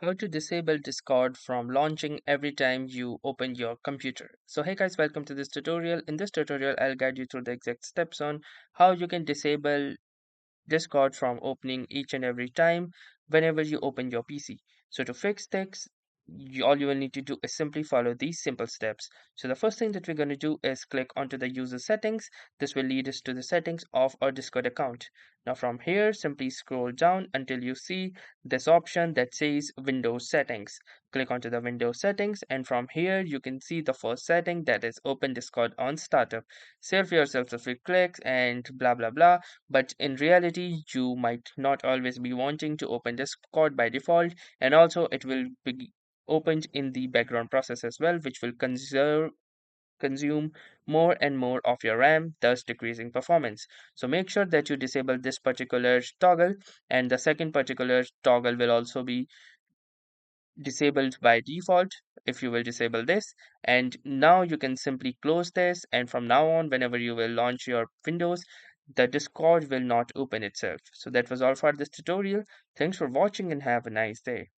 How to disable Discord from launching every time you open your computer. So hey guys, welcome to this tutorial. In this tutorial, I'll guide you through the exact steps on how you can disable Discord from opening each and every time whenever you open your PC. So to fix this, all you will need to do is simply follow these simple steps. So the first thing that we're going to do is click onto the user settings. This will lead us to the settings of our Discord account. Now from here, simply scroll down until you see this option that says Windows settings. Click onto the Windows settings, and from here you can see the first setting, that is open Discord on startup. Save yourself a few clicks and blah blah blah, but in reality you might not always be wanting to open Discord by default, and also it will be opened in the background process as well, which will consume more and more of your RAM, thus decreasing performance. So make sure that you disable this particular toggle, and the second particular toggle will also be disabled by default if you will disable this. And now you can simply close this, and from now on, whenever you will launch your Windows, the Discord will not open itself. So that was all for this tutorial. Thanks for watching and have a nice day.